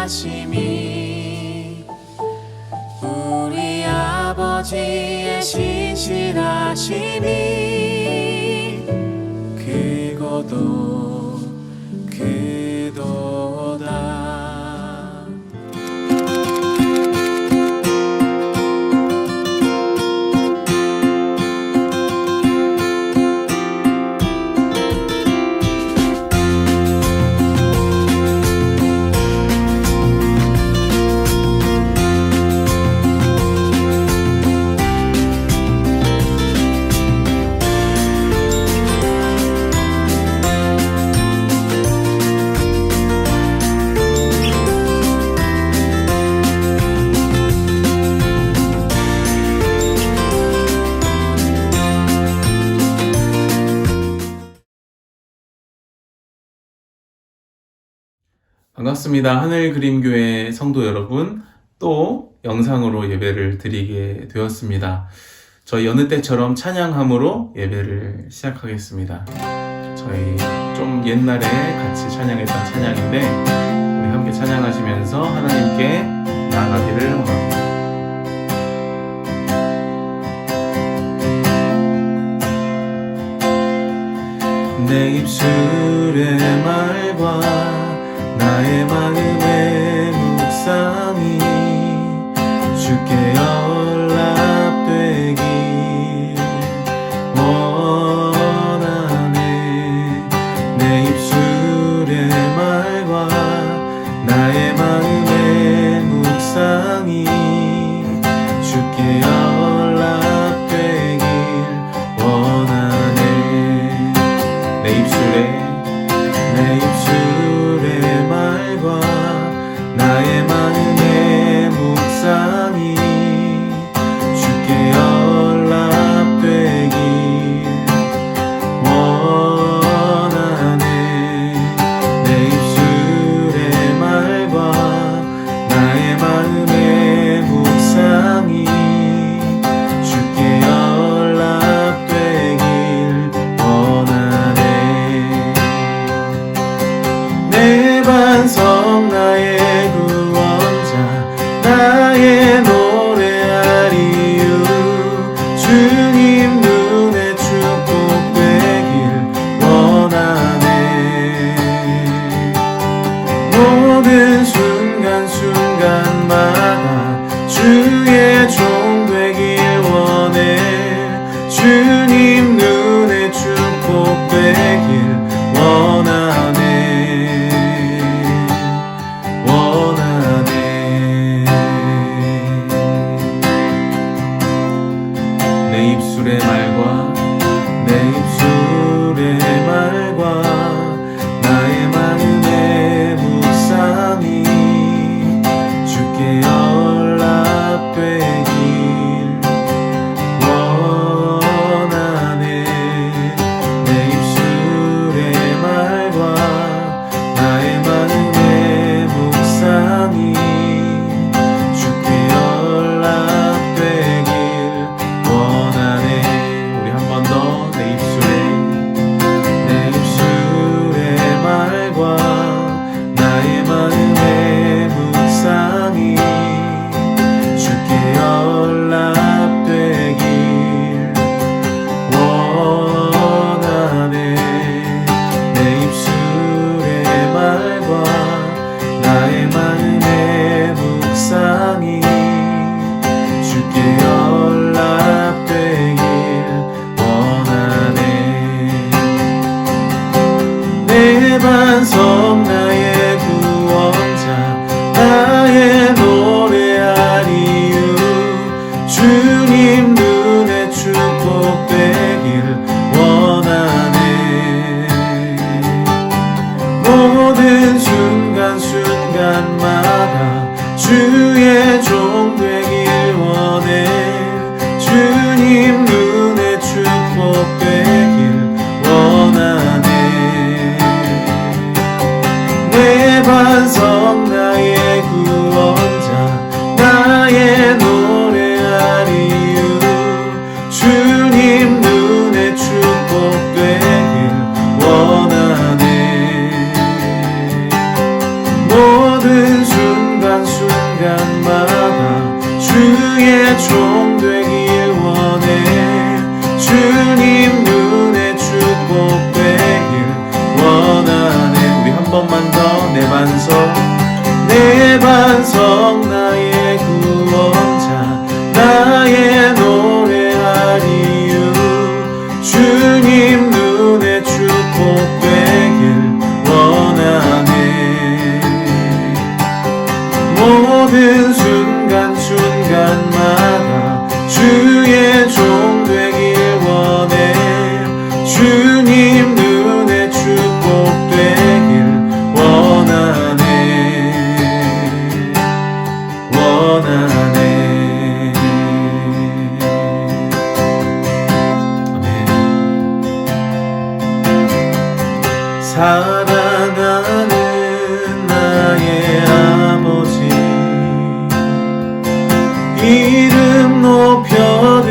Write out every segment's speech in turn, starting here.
신실하심이 우리 아버지의 신실하심이 크고도 크도다. 반갑습니다. 하늘그림교회 성도 여러분, 또 영상으로 예배를 드리게 되었습니다. 저희 여느 때처럼 찬양함으로 예배를 시작하겠습니다. 저희 좀 옛날에 같이 찬양했던 찬양인데 우리 함께 찬양하시면서 하나님께 나아가기를 원합니다. 내 입술의 말과 나의 마음의 묵상이 주께 연락되길 원하네. 내 입술의 말과 나의 마음의 묵상이 주께 연락되길 원하네. 내 입술의 말과 나의 마음의 묵상이 주께 연락되길 원하네. 내 입술의 말과 나의 마음의 묵상이 주께 연락되길 원하네. 내 반석 나의 구원자 나의 노래하리유. 주님 눈에 축복되길 원하네. 모든 순간순간마다 주의 종 되길 원해. 주님 눈에 축복되길 원하네. 내 입술의 말과 나의 마음의 묵상이 주께 연락되길 원하네. 내 입술의 말과 나의 마음의 묵상이 주께 연락되길 원하네. 우리 한 번 더 내 입술의 말과 나의 마음의 묵상이 주께 연락되길 원하네. 내 입술의 말과 나의 마음의 묵상이 주께 연락되길 원하네. 내 반석 나의 구원자 나의 노래하리유. 주님 눈에 축복되길 원하네. 모든 순간순간마다 주의 종 되길 원해. 주님 눈에 축복되길 원하네. 축복되길 원하네. 우리 한 번만 더. 내 반석 나의 구원자 나의 노래할 이유 주님 눈에 축복되길 원하네. 모든 순간순간마다 주의 종 되길 원해. 주님 눈에 축복되길 원하네. 사랑하는 나의 아버지 이름 높여드립니다.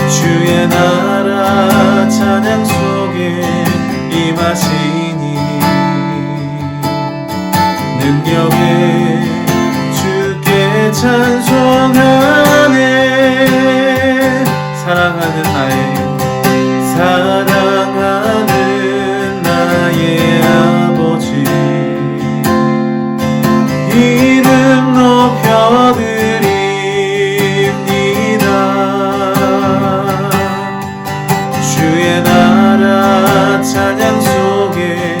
주의 나라 찬양 속에 임하시니 능력에 주께 찬송하네. 사랑하는 나의 아버지 이름 높여드립니다. 주의 나라 찬양 속에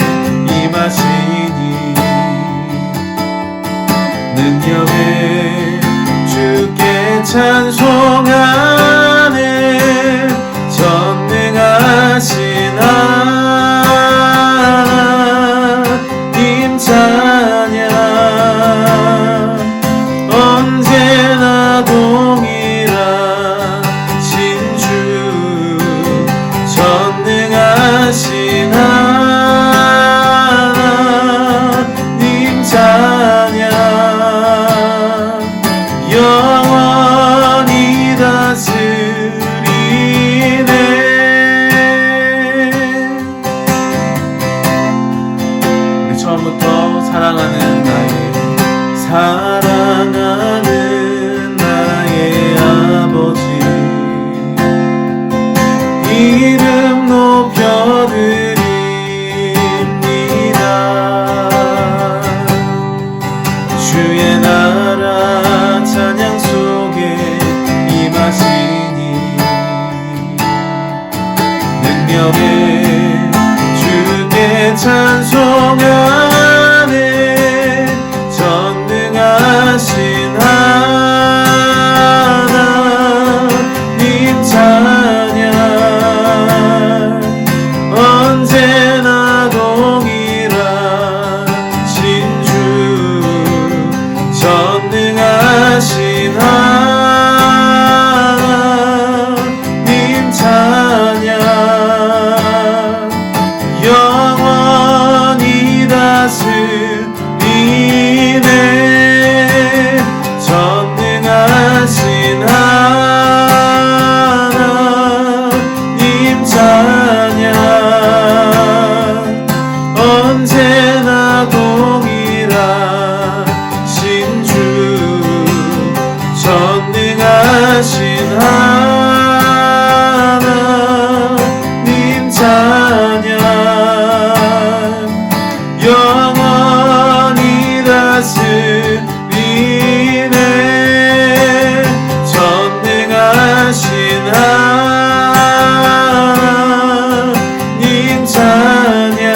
임하시니 능력에 주께 찬송하네. 전능하신 하나님 찬양 언제나 동일하신 주 전능하신 하나님 찬양 영원히 다스리네. 우리 처음부터 사랑하는 나의 아버지 이름 높여드립니다. 주의 나라 찬양 속에 임하시니 능력에 주께 찬송하네. 전능하신 하나님 찬양 언제나 동일하신 주 전능하신 하나님 찬양 영원히 다스리네. 전능하신 하나님 찬양 언제나 동일하신 주 전능하신 하나님 찬양 영원히 다스리네. 전능하신 하나님 찬양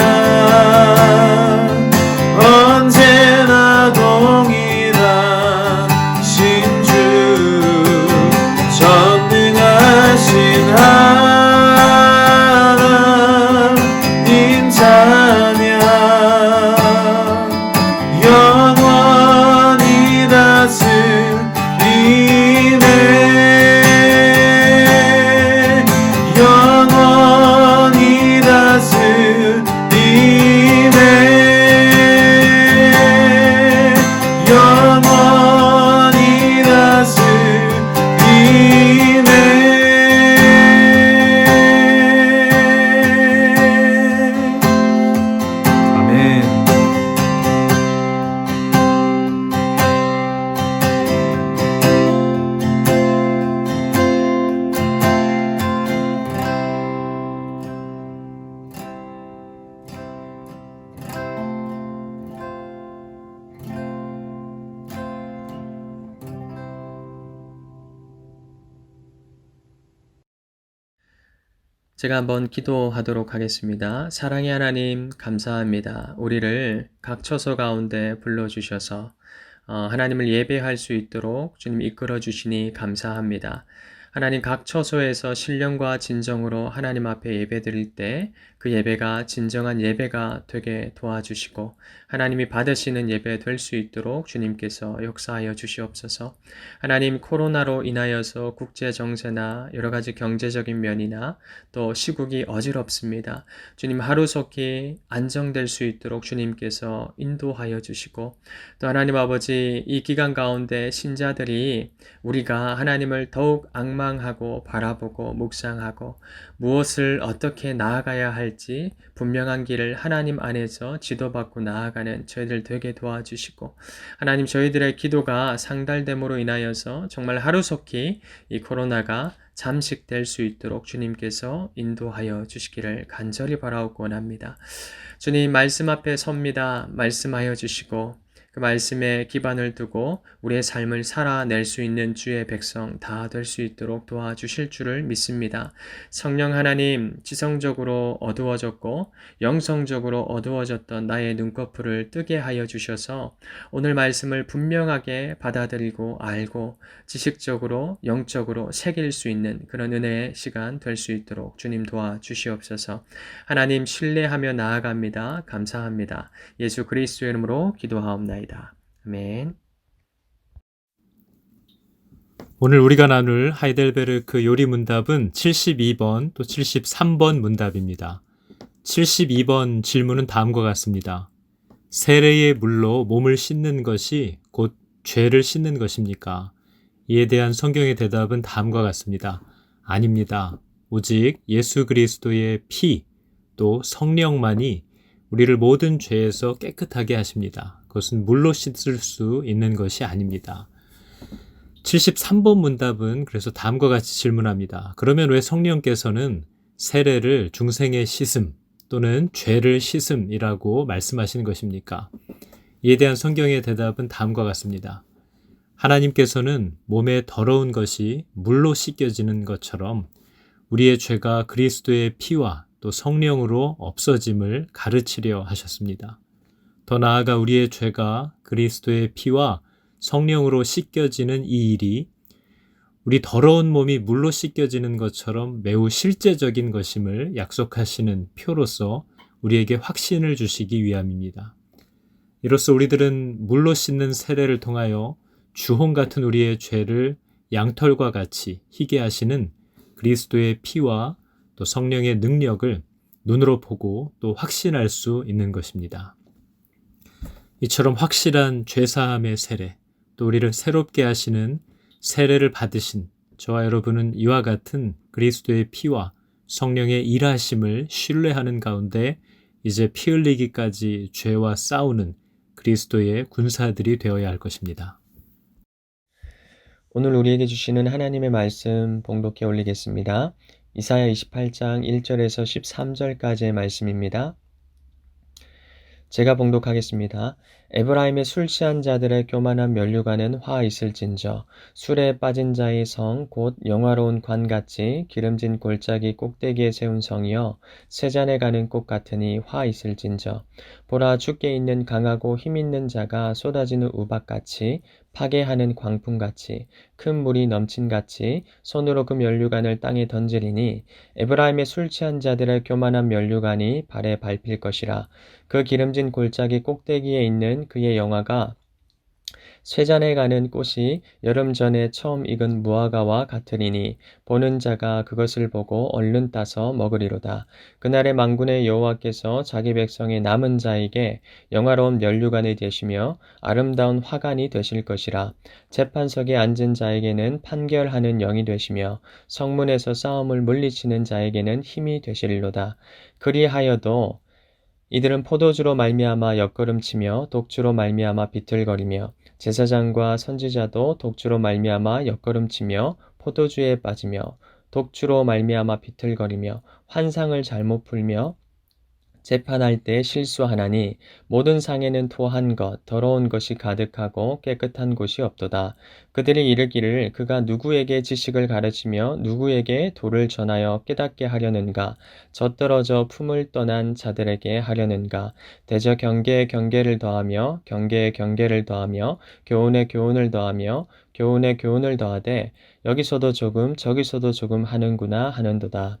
언제나 동일하신 주 전능하신 하나님 찬양 영원히 다스리네. 영원히 다스리네. 영원히 다스리네. 제가 한번 기도하도록 하겠습니다. 사랑의 하나님, 감사합니다. 우리를 각 처소 가운데 불러주셔서 하나님을 예배할 수 있도록 주님 이끌어 주시니 감사합니다. 하나님 각 처소에서 신령과 진정으로 하나님 앞에 예배드릴 때 그 예배가 진정한 예배가 되게 도와주시고 하나님이 받으시는 예배 될 수 있도록 주님께서 역사하여 주시옵소서. 하나님 코로나로 인하여서 국제 정세나 여러 가지 경제적인 면이나 또 시국이 어지럽습니다. 주님 하루속히 안정될 수 있도록 주님께서 인도하여 주시고 또 하나님 아버지 이 기간 가운데 신자들이 우리가 하나님을 더욱 앙망하고 바라보고 묵상하고 무엇을 어떻게 나아가야 할지 분명한 길을 하나님 안에서 지도받고 나아가는 저희들 되게 도와주시고 하나님 저희들의 기도가 상달됨으로 인하여서 정말 하루속히 이 코로나가 잠식될 수 있도록 주님께서 인도하여 주시기를 간절히 바라옵고 원합니다. 주님 말씀 앞에 섭니다. 말씀하여 주시고 그 말씀에 기반을 두고 우리의 삶을 살아낼 수 있는 주의 백성 다 될 수 있도록 도와주실 줄을 믿습니다. 성령 하나님, 지성적으로 어두워졌고 영성적으로 어두워졌던 나의 눈꺼풀을 뜨게 하여 주셔서 오늘 말씀을 분명하게 받아들이고 알고 지식적으로 영적으로 새길 수 있는 그런 은혜의 시간 될 수 있도록 주님 도와주시옵소서. 하나님 신뢰하며 나아갑니다. 감사합니다. 예수 그리스도의 이름으로 기도하옵나이다. 아멘. 오늘 우리가 나눌 하이델베르크 요리 문답은 72번 또 73번 문답입니다. 72번 질문은 다음과 같습니다. 세례의 물로 몸을 씻는 것이 곧 죄를 씻는 것입니까? 이에 대한 성경의 대답은 다음과 같습니다. 아닙니다. 오직 예수 그리스도의 피 또 성령만이 우리를 모든 죄에서 깨끗하게 하십니다. 그것은 물로 씻을 수 있는 것이 아닙니다. 73번 문답은 그래서 다음과 같이 질문합니다. 그러면 왜 성령께서는 세례를 중생의 씻음 또는 죄를 씻음이라고 말씀하시는 것입니까? 이에 대한 성경의 대답은 다음과 같습니다. 하나님께서는 몸에 더러운 것이 물로 씻겨지는 것처럼 우리의 죄가 그리스도의 피와 또 성령으로 없어짐을 가르치려 하셨습니다. 더 나아가 우리의 죄가 그리스도의 피와 성령으로 씻겨지는 이 일이 우리 더러운 몸이 물로 씻겨지는 것처럼 매우 실제적인 것임을 약속하시는 표로서 우리에게 확신을 주시기 위함입니다. 이로써 우리들은 물로 씻는 세례를 통하여 주홍 같은 우리의 죄를 양털과 같이 희게 하시는 그리스도의 피와 또 성령의 능력을 눈으로 보고 또 확신할 수 있는 것입니다. 이처럼 확실한 죄사함의 세례, 또 우리를 새롭게 하시는 세례를 받으신 저와 여러분은 이와 같은 그리스도의 피와 성령의 일하심을 신뢰하는 가운데 이제 피 흘리기까지 죄와 싸우는 그리스도의 군사들이 되어야 할 것입니다. 오늘 우리에게 주시는 하나님의 말씀 봉독해 올리겠습니다. 이사야 28장 1절에서 13절까지의 말씀입니다. 제가 봉독하겠습니다. 에브라임의 술 취한 자들의 교만한 면류관은 화 있을진저 술에 빠진 자의 성 곧 영화로운 관같이 기름진 골짜기 꼭대기에 세운 성이여 세잔에 가는 꽃 같으니 화 있을진저 보라 주께 있는 강하고 힘있는 자가 쏟아지는 우박같이 파괴하는 광풍같이 큰 물이 넘친같이 손으로 그 면류관을 땅에 던지리니 에브라임의 술 취한 자들의 교만한 면류관이 발에 밟힐 것이라 그 기름진 골짜기 꼭대기에 있는 그의 영화가 쇠잔에 가는 꽃이 여름 전에 처음 익은 무화과와 같으리니 보는 자가 그것을 보고 얼른 따서 먹으리로다. 그날의 만군의 여호와께서 자기 백성의 남은 자에게 영화로운 면류관이 되시며 아름다운 화관이 되실 것이라. 재판석에 앉은 자에게는 판결하는 영이 되시며 성문에서 싸움을 물리치는 자에게는 힘이 되시리로다. 그리하여도 이들은 포도주로 말미암아 옆걸음치며 독주로 말미암아 비틀거리며 제사장과 선지자도 독주로 말미암아 옆걸음치며 포도주에 빠지며 독주로 말미암아 비틀거리며 환상을 잘못 풀며 재판할 때 실수하나니 모든 상에는 토한 것, 더러운 것이 가득하고 깨끗한 곳이 없도다. 그들이 이르기를 그가 누구에게 지식을 가르치며 누구에게 도를 전하여 깨닫게 하려는가? 젖떨어져 품을 떠난 자들에게 하려는가? 대저 경계에 경계를 더하며 경계에 경계를 더하며 교훈에 교훈을 더하며 교훈에 교훈을 더하되 여기서도 조금 저기서도 조금 하는구나 하는도다.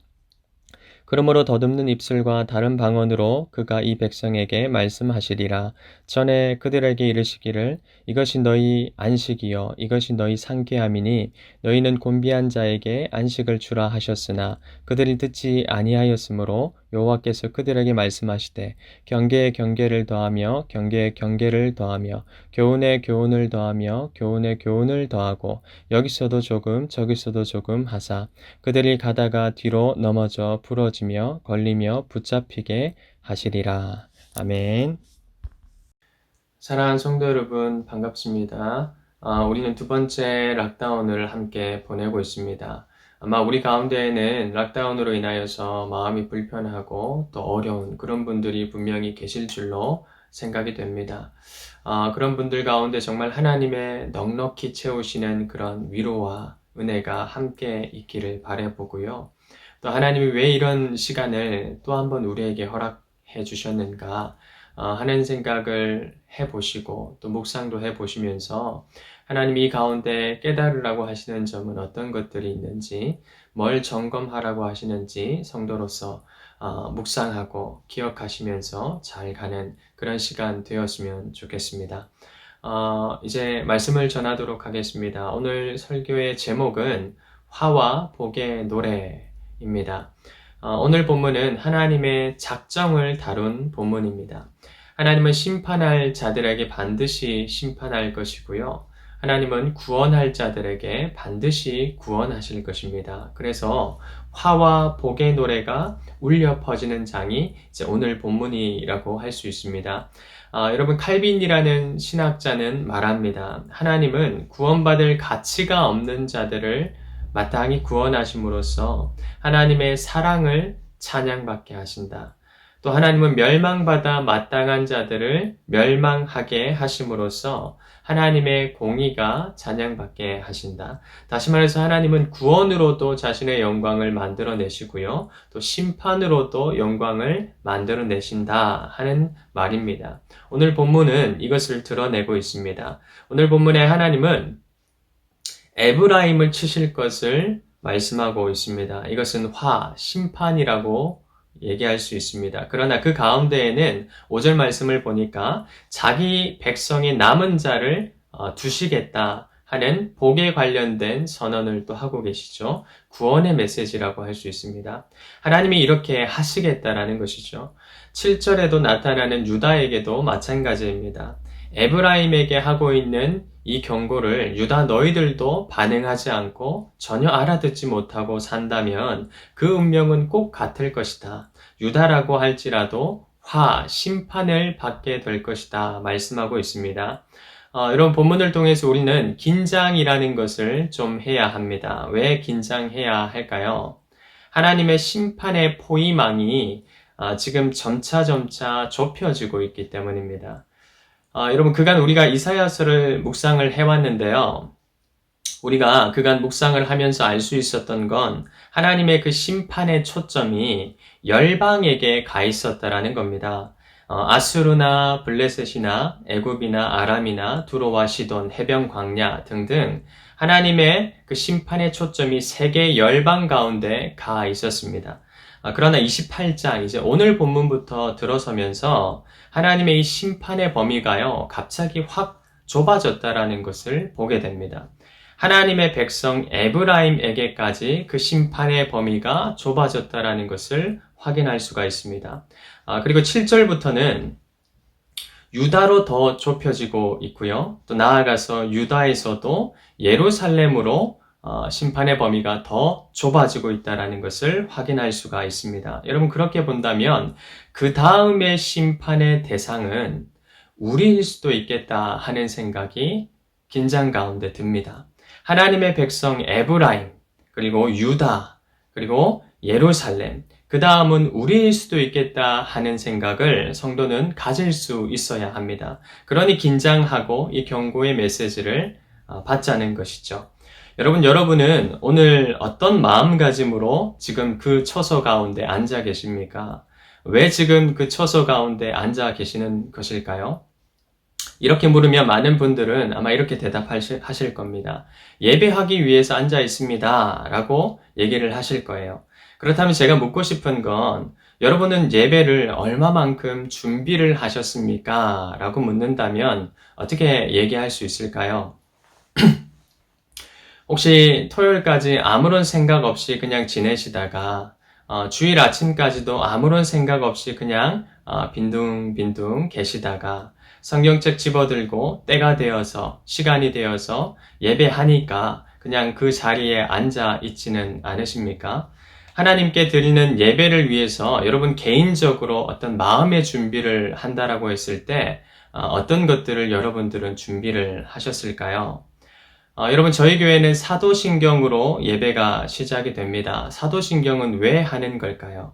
그러므로 더듬는 입술과 다른 방언으로 그가 이 백성에게 말씀하시리라. 전에 그들에게 이르시기를 이것이 너희 안식이요 이것이 너희 상쾌함이니 너희는 곤비한 자에게 안식을 주라 하셨으나 그들이 듣지 아니하였으므로 여호와께서 그들에게 말씀하시되 경계에 경계를 더하며 경계에 경계를 더하며 교훈에 교훈을 더하며 교훈에 교훈을 더하고 여기서도 조금 저기서도 조금 하사 그들이 가다가 뒤로 넘어져 부러지며 걸리며 붙잡히게 하시리라. 아멘. 사랑하는 성도 여러분 반갑습니다. 우리는 두 번째 락다운을 함께 보내고 있습니다. 아마 우리 가운데에는 락다운으로 인하여서 마음이 불편하고 또 어려운 그런 분들이 분명히 계실 줄로 생각이 됩니다. 그런 분들 가운데 정말 하나님의 넉넉히 채우시는 그런 위로와 은혜가 함께 있기를 바라보고요. 또 하나님이 왜 이런 시간을 또 한 번 우리에게 허락해 주셨는가 하는 생각을 해보시고 또 묵상도 해보시면서 하나님이 이 가운데 깨달으라고 하시는 점은 어떤 것들이 있는지 뭘 점검하라고 하시는지 성도로서 묵상하고 기억하시면서 잘 가는 그런 시간 되었으면 좋겠습니다. 이제 말씀을 전하도록 하겠습니다. 오늘 설교의 제목은 화와 복의 노래입니다. 오늘 본문은 하나님의 작정을 다룬 본문입니다. 하나님은 심판할 자들에게 반드시 심판할 것이고요. 하나님은 구원할 자들에게 반드시 구원하실 것입니다. 그래서 화와 복의 노래가 울려 퍼지는 장이 이제 오늘 본문이라고 할 수 있습니다. 여러분 칼빈이라는 신학자는 말합니다. 하나님은 구원받을 가치가 없는 자들을 마땅히 구원하심으로써 하나님의 사랑을 찬양받게 하신다. 또 하나님은 멸망받아 마땅한 자들을 멸망하게 하심으로써 하나님의 공의가 찬양받게 하신다. 다시 말해서 하나님은 구원으로도 자신의 영광을 만들어내시고요. 또 심판으로도 영광을 만들어내신다 하는 말입니다. 오늘 본문은 이것을 드러내고 있습니다. 오늘 본문에 하나님은 에브라임을 치실 것을 말씀하고 있습니다. 이것은 심판이라고 얘기할 수 있습니다. 그러나 그 가운데에는 5절 말씀을 보니까 자기 백성의 남은 자를 두시겠다 하는 복에 관련된 선언을 또 하고 계시죠. 구원의 메시지라고 할 수 있습니다. 하나님이 이렇게 하시겠다라는 것이죠. 7절에도 나타나는 유다에게도 마찬가지입니다. 에브라임에게 하고 있는 이 경고를 유다 너희들도 반응하지 않고 전혀 알아듣지 못하고 산다면 그 운명은 꼭 같을 것이다. 유다라고 할지라도 심판을 받게 될 것이다 말씀하고 있습니다. 이런 본문을 통해서 우리는 긴장이라는 것을 좀 해야 합니다. 왜 긴장해야 할까요? 하나님의 심판의 포위망이 지금 점차 좁혀지고 있기 때문입니다. 여러분 그간 우리가 이사야서를 묵상을 해왔는데요. 우리가 그간 묵상을 하면서 알 수 있었던 건 하나님의 그 심판의 초점이 열방에게 가 있었다라는 겁니다. 아수르나 블레셋이나 애굽이나 아람이나 두로와 시돈, 해변 광야 등등 하나님의 그 심판의 초점이 세계 열방 가운데 가 있었습니다. 그러나 28장 이제 오늘 본문부터 들어서면서 하나님의 이 심판의 범위가요 갑자기 확 좁아졌다라는 것을 보게 됩니다. 하나님의 백성 에브라임에게까지 그 심판의 범위가 좁아졌다라는 것을 확인할 수가 있습니다. 그리고 7절부터는 유다로 더 좁혀지고 있고요. 또 나아가서 유다에서도 예루살렘으로 심판의 범위가 더 좁아지고 있다는 것을 확인할 수가 있습니다. 여러분 그렇게 본다면 그 다음의 심판의 대상은 우리일 수도 있겠다 하는 생각이 긴장 가운데 듭니다. 하나님의 백성 에브라임, 그리고 유다, 그리고 예루살렘, 그 다음은 우리일 수도 있겠다 하는 생각을 성도는 가질 수 있어야 합니다. 그러니 긴장하고 이 경고의 메시지를 받자는 것이죠. 여러분은 오늘 어떤 마음가짐으로 지금 그 처소 가운데 앉아 계십니까? 왜 지금 그 처소 가운데 앉아 계시는 것일까요? 이렇게 물으면 많은 분들은 아마 이렇게 대답하실 겁니다. 예배하기 위해서 앉아 있습니다. 라고 얘기를 하실 거예요. 그렇다면 제가 묻고 싶은 건 여러분은 예배를 얼마만큼 준비를 하셨습니까? 라고 묻는다면 어떻게 얘기할 수 있을까요? 혹시 토요일까지 아무런 생각 없이 그냥 지내시다가 주일 아침까지도 아무런 생각 없이 그냥 빈둥빈둥 계시다가 성경책 집어들고 때가 되어서 시간이 되어서 예배하니까 그냥 그 자리에 앉아 있지는 않으십니까? 하나님께 드리는 예배를 위해서 여러분 개인적으로 어떤 마음의 준비를 한다라고 했을 때 어떤 것들을 여러분들은 준비를 하셨을까요? 여러분 저희 교회는 사도신경으로 예배가 시작이 됩니다. 사도신경은 왜 하는 걸까요?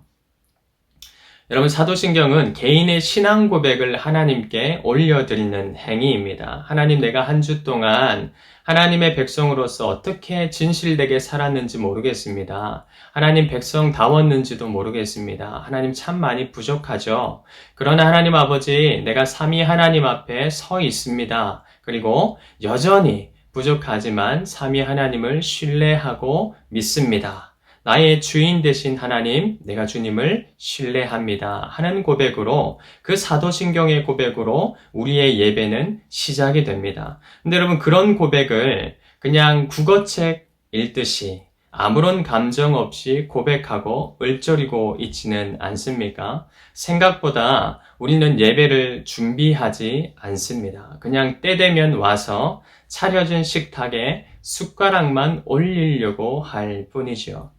여러분 사도신경은 개인의 신앙 고백을 하나님께 올려드리는 행위입니다. 하나님 내가 한 주 동안 하나님의 백성으로서 어떻게 진실되게 살았는지 모르겠습니다. 하나님 백성다웠는지도 모르겠습니다. 하나님 참 많이 부족하죠. 그러나 하나님 아버지 내가 삼위 하나님 앞에 서 있습니다. 그리고 여전히 부족하지만 삼위 하나님을 신뢰하고 믿습니다. 나의 주인 되신 하나님, 내가 주님을 신뢰합니다. 하는 고백으로 그 사도신경의 고백으로 우리의 예배는 시작이 됩니다. 근데 여러분 그런 고백을 그냥 국어책 읽듯이 아무런 감정 없이 고백하고 얼쩡이고 있지는 않습니까? 생각보다 우리는 예배를 준비하지 않습니다. 그냥 때 되면 와서 차려진 식탁에 숟가락만 올리려고 할 뿐이죠.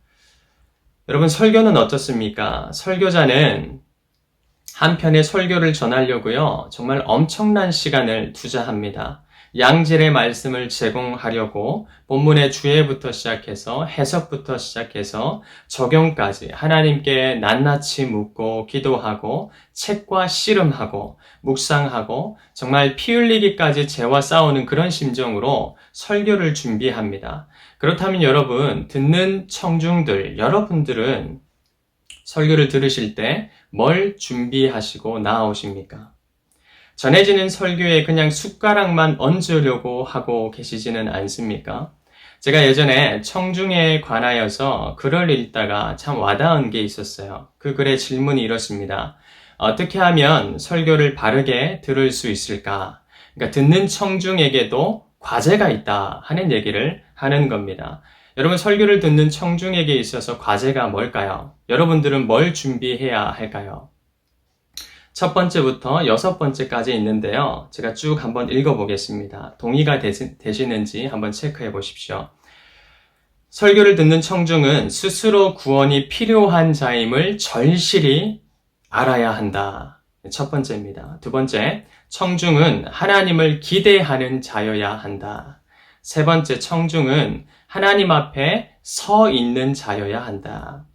여러분 설교는 어떻습니까? 설교자는 한 편의 설교를 전하려고요. 정말 엄청난 시간을 투자합니다. 양질의 말씀을 제공하려고 본문의 주제부터 시작해서 해석부터 시작해서 적용까지 하나님께 낱낱이 묻고 기도하고 책과 씨름하고 묵상하고 정말 피 흘리기까지 죄와 싸우는 그런 심정으로 설교를 준비합니다. 그렇다면 여러분 듣는 청중들 여러분들은 설교를 들으실 때 뭘 준비하시고 나오십니까? 전해지는 설교에 그냥 숟가락만 얹으려고 하고 계시지는 않습니까? 제가 예전에 청중에 관하여서 글을 읽다가 참 와닿은 게 있었어요. 그 글의 질문이 이렇습니다. 어떻게 하면 설교를 바르게 들을 수 있을까? 그러니까 듣는 청중에게도 과제가 있다 하는 얘기를 하는 겁니다. 여러분 설교를 듣는 청중에게 있어서 과제가 뭘까요? 여러분들은 뭘 준비해야 할까요? 첫 번째부터 6번째까지 있는데요. 제가 쭉 한번 읽어보겠습니다. 동의가 되시는지 한번 체크해 보십시오. 설교를 듣는 청중은 스스로 구원이 필요한 자임을 절실히 알아야 한다. 첫 번째입니다. 두 번째, 청중은 하나님을 기대하는 자여야 한다. 세 번째, 청중은 하나님 앞에 서 있는 자여야 한다.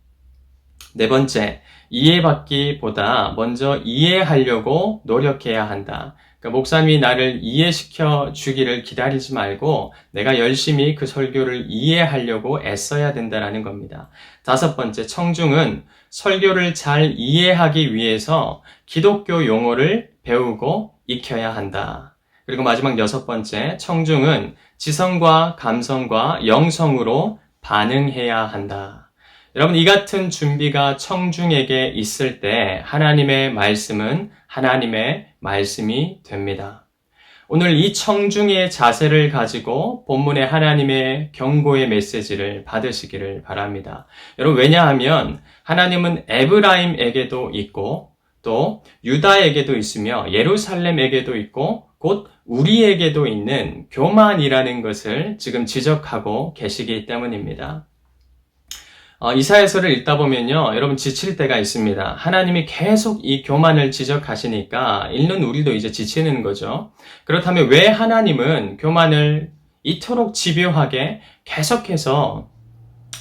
네 번째, 이해받기보다 먼저 이해하려고 노력해야 한다. 그러니까 목사님이 나를 이해시켜 주기를 기다리지 말고 내가 열심히 그 설교를 이해하려고 애써야 된다는 겁니다. 다섯 번째, 청중은 설교를 잘 이해하기 위해서 기독교 용어를 배우고 익혀야 한다. 그리고 마지막 6번째, 청중은 지성과 감성과 영성으로 반응해야 한다. 여러분, 이 같은 준비가 청중에게 있을 때 하나님의 말씀은 하나님의 말씀이 됩니다. 오늘 이 청중의 자세를 가지고 본문의 하나님의 경고의 메시지를 받으시기를 바랍니다. 여러분, 왜냐하면 하나님은 에브라임에게도 있고 또 유다에게도 있으며 예루살렘에게도 있고 곧 우리에게도 있는 교만이라는 것을 지금 지적하고 계시기 때문입니다. 이사야서를 읽다 보면요, 여러분 지칠 때가 있습니다. 하나님이 계속 이 교만을 지적하시니까 읽는 우리도 이제 지치는 거죠. 그렇다면 왜 하나님은 교만을 이토록 집요하게 계속해서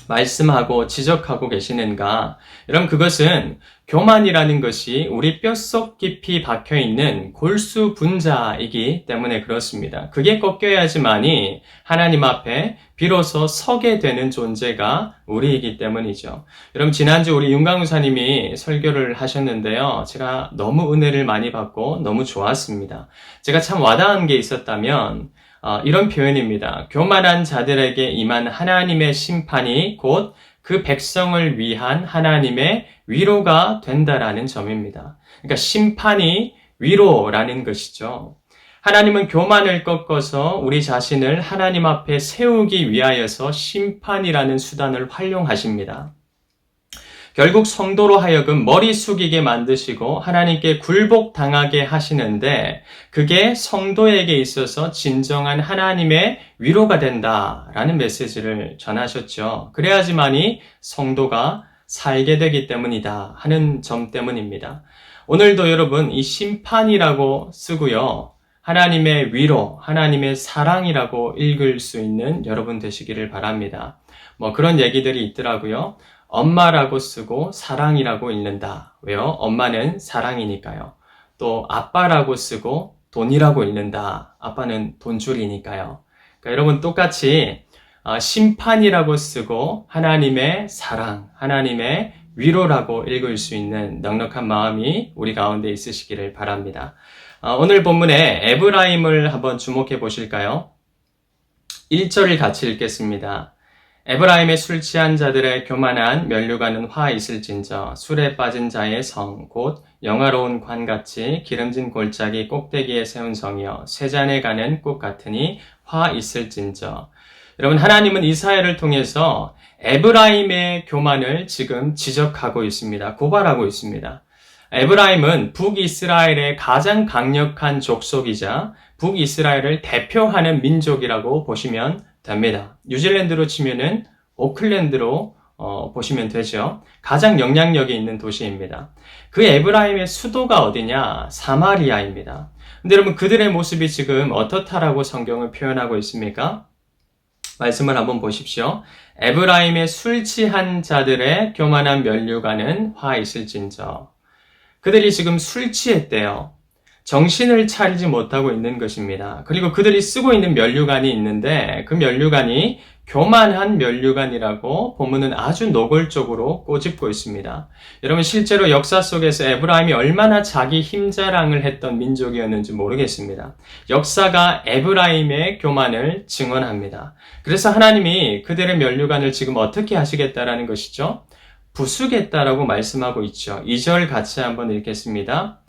말씀하고 지적하고 계시는가? 여러분, 그것은 교만이라는 것이 우리 뼛속 깊이 박혀있는 골수 분자이기 때문에 그렇습니다. 그게 꺾여야지만이 하나님 앞에 비로소 서게 되는 존재가 우리이기 때문이죠. 여러분, 지난주 우리 윤강우사님이 설교를 하셨는데요. 제가 너무 은혜를 많이 받고 너무 좋았습니다. 제가 참 와닿은 게 있었다면 이런 표현입니다. 교만한 자들에게 임한 하나님의 심판이 곧 그 백성을 위한 하나님의 위로가 된다라는 점입니다. 그러니까 심판이 위로라는 것이죠. 하나님은 교만을 꺾어서 우리 자신을 하나님 앞에 세우기 위하여서 심판이라는 수단을 활용하십니다. 결국 성도로 하여금 머리 숙이게 만드시고 하나님께 굴복당하게 하시는데 그게 성도에게 있어서 진정한 하나님의 위로가 된다라는 메시지를 전하셨죠. 그래야지만이 성도가 살게 되기 때문이다 하는 점 때문입니다. 오늘도 여러분 이 심판이라고 쓰고요. 하나님의 위로, 하나님의 사랑이라고 읽을 수 있는 여러분 되시기를 바랍니다. 그런 얘기들이 있더라고요. 엄마라고 쓰고 사랑이라고 읽는다. 왜요? 엄마는 사랑이니까요. 또 아빠라고 쓰고 돈이라고 읽는다. 아빠는 돈줄이니까요. 그러니까 여러분 똑같이 심판이라고 쓰고 하나님의 사랑, 하나님의 위로라고 읽을 수 있는 넉넉한 마음이 우리 가운데 있으시기를 바랍니다. 오늘 본문에 에브라임을 한번 주목해 보실까요? 1절을 같이 읽겠습니다. 에브라임의 술 취한 자들의 교만한 면류관은 화 있을진저 술에 빠진 자의 성 곧 영화로운 관같이 기름진 골짜기 꼭대기에 세운 성이여 쇠잔에 가는 꽃 같으니 화 있을진저. 여러분, 하나님은 이사야를 통해서 에브라임의 교만을 지금 지적하고 있습니다. 고발하고 있습니다. 에브라임은 북이스라엘의 가장 강력한 족속이자 북이스라엘을 대표하는 민족이라고 보시면 됩니다. 뉴질랜드로 치면은 오클랜드로 보시면 되죠. 가장 영향력이 있는 도시입니다. 그 에브라임의 수도가 어디냐? 사마리아입니다. 근데 여러분 그들의 모습이 지금 어떻다라고 성경을 표현하고 있습니까? 말씀을 한번 보십시오. 에브라임의 술 취한 자들의 교만한 면류관은 화 있을진저. 그들이 지금 술 취했대요. 정신을 차리지 못하고 있는 것입니다. 그리고 그들이 쓰고 있는 면류관이 있는데 그 면류관이 교만한 면류관이라고 본문은 아주 노골적으로 꼬집고 있습니다. 여러분 실제로 역사 속에서 에브라임이 얼마나 자기 힘자랑을 했던 민족이었는지 모르겠습니다. 역사가 에브라임의 교만을 증언합니다. 그래서 하나님이 그들의 면류관을 지금 어떻게 하시겠다라는 것이죠? 부수겠다라고 말씀하고 있죠. 2절 같이 한번 읽겠습니다.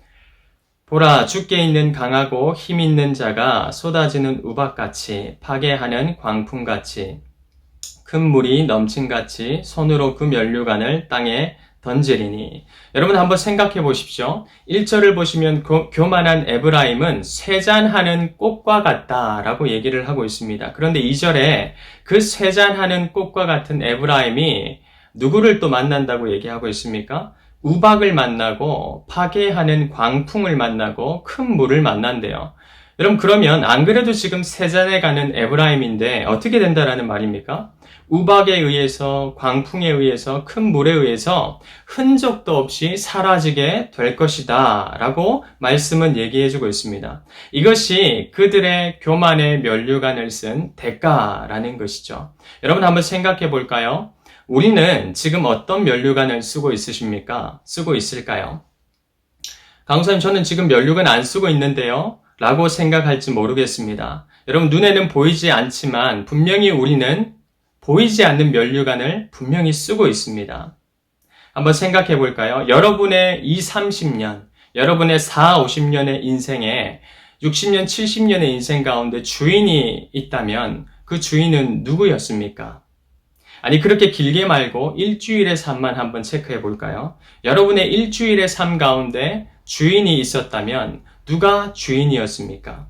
보라, 주께 있는 강하고 힘 있는 자가 쏟아지는 우박같이 파괴하는 광풍같이 큰 물이 넘친같이 손으로 그 면류관을 땅에 던지리니. 여러분 한번 생각해 보십시오. 1절을 보시면 교만한 에브라임은 쇠잔하는 꽃과 같다라고 얘기를 하고 있습니다. 그런데 2절에 그 쇠잔하는 꽃과 같은 에브라임이 누구를 또 만난다고 얘기하고 있습니까? 우박을 만나고 파괴하는 광풍을 만나고 큰 물을 만난대요. 여러분 그러면 안 그래도 지금 쇠잔에 가는 에브라임인데 어떻게 된다라는 말입니까? 우박에 의해서 광풍에 의해서 큰 물에 의해서 흔적도 없이 사라지게 될 것이다 라고 말씀은 얘기해주고 있습니다. 이것이 그들의 교만의 면류관을 쓴 대가라는 것이죠. 여러분 한번 생각해 볼까요? 우리는 지금 어떤 면류관을 쓰고 있으십니까? 쓰고 있을까요? 강사님, 저는 지금 면류관 안 쓰고 있는데요? 라고 생각할지 모르겠습니다. 여러분, 눈에는 보이지 않지만 분명히 우리는 보이지 않는 면류관을 분명히 쓰고 있습니다. 한번 생각해 볼까요? 여러분의 20, 30년, 여러분의 40, 50년의 인생에 60년, 70년의 인생 가운데 주인이 있다면 그 주인은 누구였습니까? 아니 그렇게 길게 말고 일주일의 삶만 한번 체크해 볼까요? 여러분의 일주일의 삶 가운데 주인이 있었다면 누가 주인이었습니까?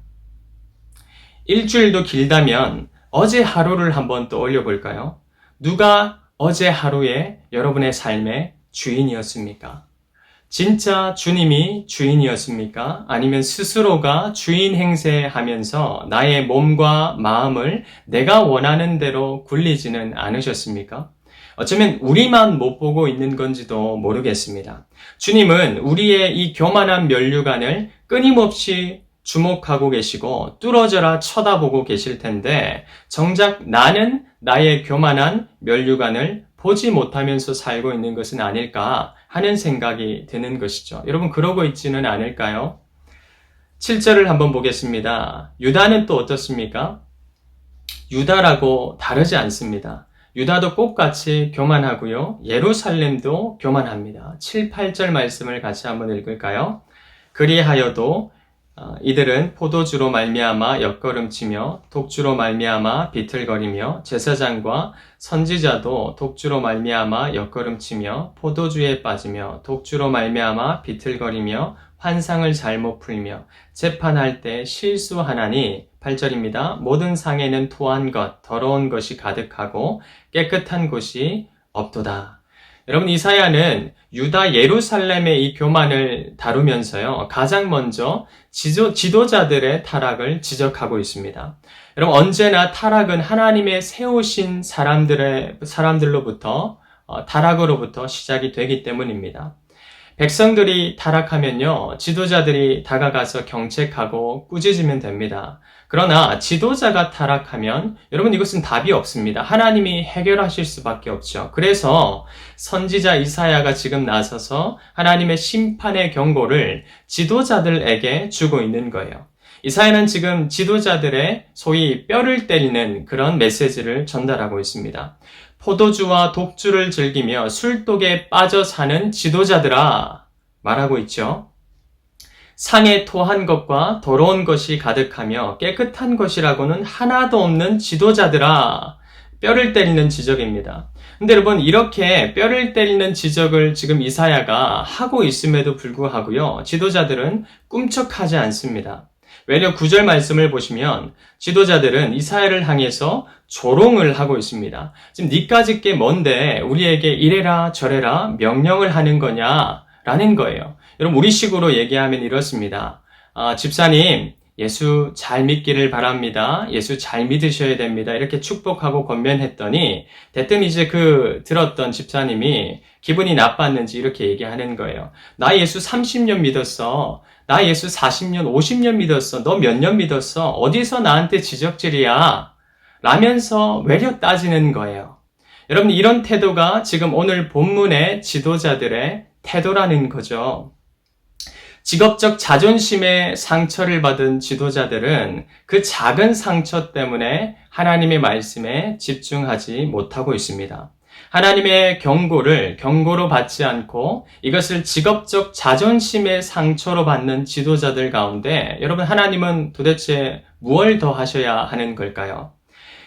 일주일도 길다면 어제 하루를 한번 떠올려 볼까요? 누가 어제 하루에 여러분의 삶의 주인이었습니까? 진짜 주님이 주인이었습니까? 아니면 스스로가 주인 행세하면서 나의 몸과 마음을 내가 원하는 대로 굴리지는 않으셨습니까? 어쩌면 우리만 못 보고 있는 건지도 모르겠습니다. 주님은 우리의 이 교만한 면류관을 끊임없이 주목하고 계시고 뚫어져라 쳐다보고 계실 텐데 정작 나는 나의 교만한 면류관을 보지 못하면서 살고 있는 것은 아닐까 하는 생각이 드는 것이죠. 여러분 그러고 있지는 않을까요? 7절을 한번 보겠습니다. 유다는 또 어떻습니까? 유다라고 다르지 않습니다. 유다도 똑같이 교만하고요. 예루살렘도 교만합니다. 7, 8절 말씀을 같이 한번 읽을까요? 그리하여도 이들은 포도주로 말미암아 옆걸음치며 독주로 말미암아 비틀거리며 제사장과 선지자도 독주로 말미암아 옆걸음치며 포도주에 빠지며 독주로 말미암아 비틀거리며 환상을 잘못 풀며 재판할 때 실수하나니 8절입니다. 모든 상에는 토한 것, 더러운 것이 가득하고 깨끗한 곳이 없도다. 여러분 이사야는 유다 예루살렘의 이 교만을 다루면서요. 가장 먼저 지도자들의 타락을 지적하고 있습니다. 여러분 언제나 타락은 하나님의 세우신 사람들로부터 타락으로부터 시작이 되기 때문입니다. 백성들이 타락하면요, 지도자들이 다가가서 경책하고 꾸짖으면 됩니다. 그러나 지도자가 타락하면 여러분 이것은 답이 없습니다. 하나님이 해결하실 수밖에 없죠. 그래서 선지자 이사야가 지금 나서서 하나님의 심판의 경고를 지도자들에게 주고 있는 거예요. 이사야는 지금 지도자들의 소위 뼈를 때리는 그런 메시지를 전달하고 있습니다. 포도주와 독주를 즐기며 술독에 빠져 사는 지도자들아 말하고 있죠. 상에 토한 것과 더러운 것이 가득하며 깨끗한 것이라고는 하나도 없는 지도자들아, 뼈를 때리는 지적입니다. 근데 여러분 이렇게 뼈를 때리는 지적을 지금 이사야가 하고 있음에도 불구하고요, 지도자들은 꿈쩍하지 않습니다. 외려 9절 말씀을 보시면 지도자들은 이사야를 향해서 조롱을 하고 있습니다. 지금 니까짓 게 뭔데 우리에게 이래라 저래라 명령을 하는 거냐라는 거예요. 여러분 우리식으로 얘기하면 이렇습니다. 집사님 예수 잘 믿기를 바랍니다. 예수 잘 믿으셔야 됩니다. 이렇게 축복하고 권면했더니 대뜸 이제 들었던 집사님이 기분이 나빴는지 이렇게 얘기하는 거예요. 나 예수 30년 믿었어. 나 예수 40년, 50년 믿었어. 너 몇 년 믿었어? 어디서 나한테 지적질이야? 라면서 외려 따지는 거예요. 여러분 이런 태도가 지금 오늘 본문의 지도자들의 태도라는 거죠. 직업적 자존심의 상처를 받은 지도자들은 그 작은 상처 때문에 하나님의 말씀에 집중하지 못하고 있습니다. 하나님의 경고로 받지 않고 이것을 직업적 자존심의 상처로 받는 지도자들 가운데 여러분 하나님은 도대체 무엇을 더 하셔야 하는 걸까요?